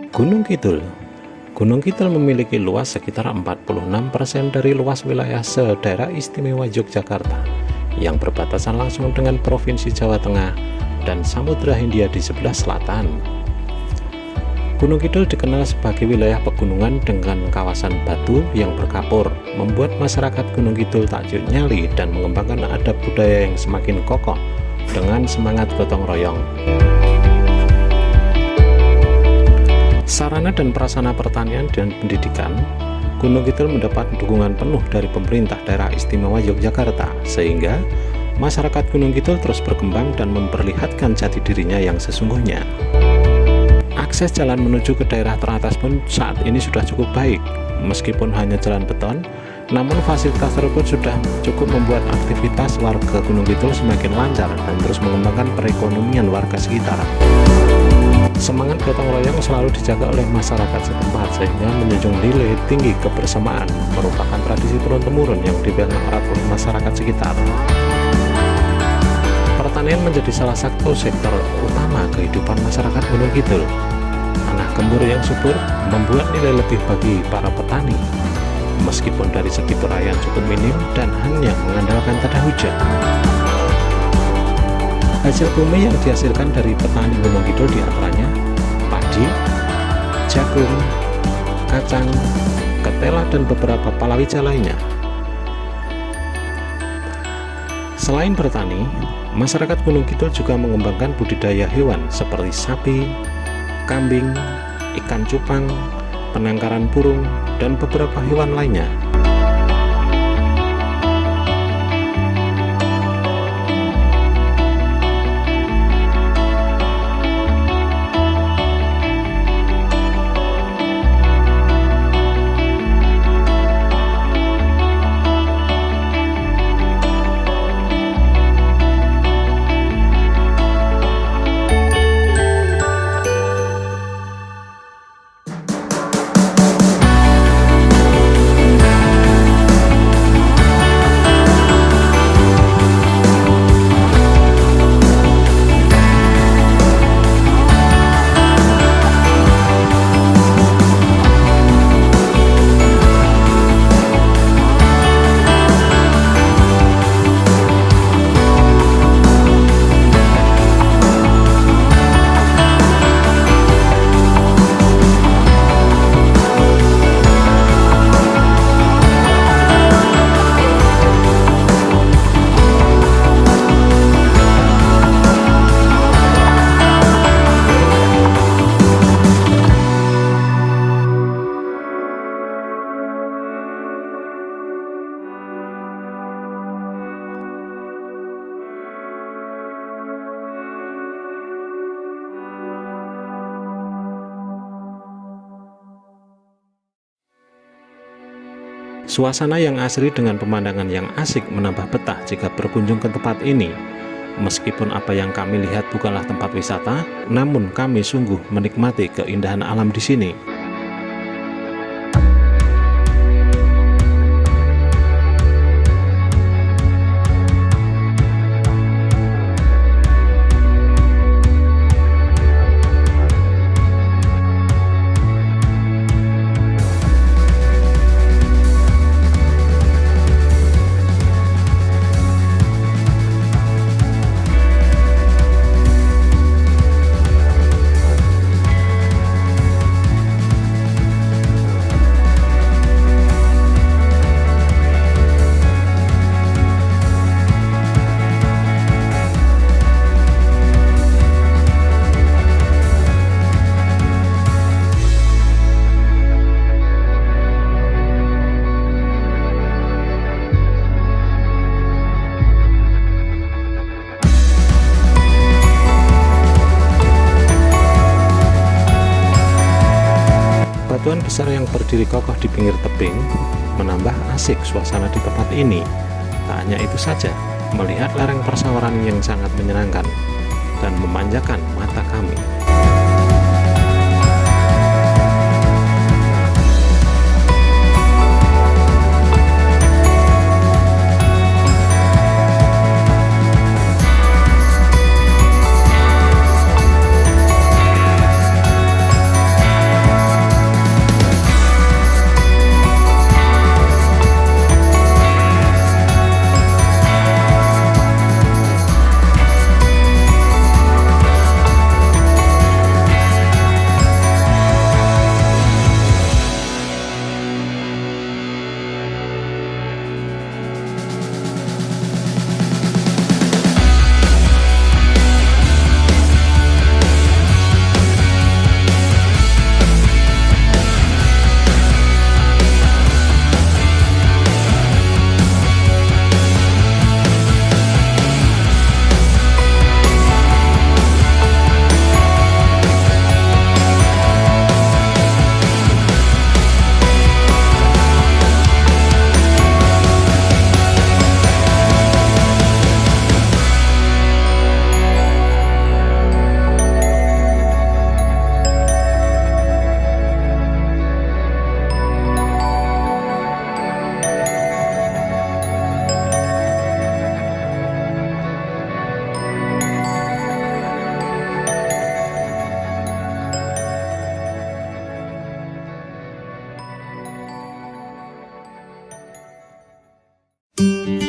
Gunung Kidul. Gunung Kidul memiliki luas sekitar 46% dari luas wilayah sedaerah istimewa Yogyakarta yang berbatasan langsung dengan Provinsi Jawa Tengah dan Samudra Hindia di sebelah selatan. Gunung Kidul dikenal sebagai wilayah pegunungan dengan kawasan batu yang berkapur, membuat masyarakat Gunung Kidul takjub nyali dan mengembangkan adab budaya yang semakin kokoh dengan semangat gotong royong. Sarana dan prasarana pertanian dan pendidikan, Gunung Kidul mendapat dukungan penuh dari pemerintah daerah istimewa Yogyakarta, sehingga masyarakat Gunung Kidul terus berkembang dan memperlihatkan jati dirinya yang sesungguhnya. Akses jalan menuju ke daerah teratas pun saat ini sudah cukup baik. Meskipun hanya jalan beton, namun fasilitas tersebut sudah cukup membuat aktivitas warga Gunung Kidul semakin lancar dan terus mengembangkan perekonomian warga sekitar. Semangat gotong royong selalu dijaga oleh masyarakat setempat, sehingga menjunjung nilai tinggi kebersamaan merupakan tradisi turun-temurun yang dipegang erat oleh masyarakat sekitar. Pertanian menjadi salah satu sektor utama kehidupan masyarakat Gunung Kidul. Tanah gembur yang subur membuat nilai lebih bagi para petani, meskipun dari segi perayaan cukup minim dan hanya mengandalkan tada hujan. Hasil bumi yang dihasilkan dari petani Gunung Kidul diantaranya padi, jagung, kacang, ketela, dan beberapa palawija lainnya. Selain bertani, masyarakat Gunung Kidul juga mengembangkan budidaya hewan seperti sapi, kambing, ikan cupang, penangkaran burung, dan beberapa hewan lainnya. Suasana yang asri dengan pemandangan yang asik menambah betah jika berkunjung ke tempat ini. Meskipun apa yang kami lihat bukanlah tempat wisata, namun kami sungguh menikmati keindahan alam di sini. Batuan besar yang berdiri kokoh di pinggir tebing menambah asik suasana di tempat ini. Tak hanya itu saja, melihat lereng persawaran yang sangat menyenangkan dan memanjakan mata kami. Thank you.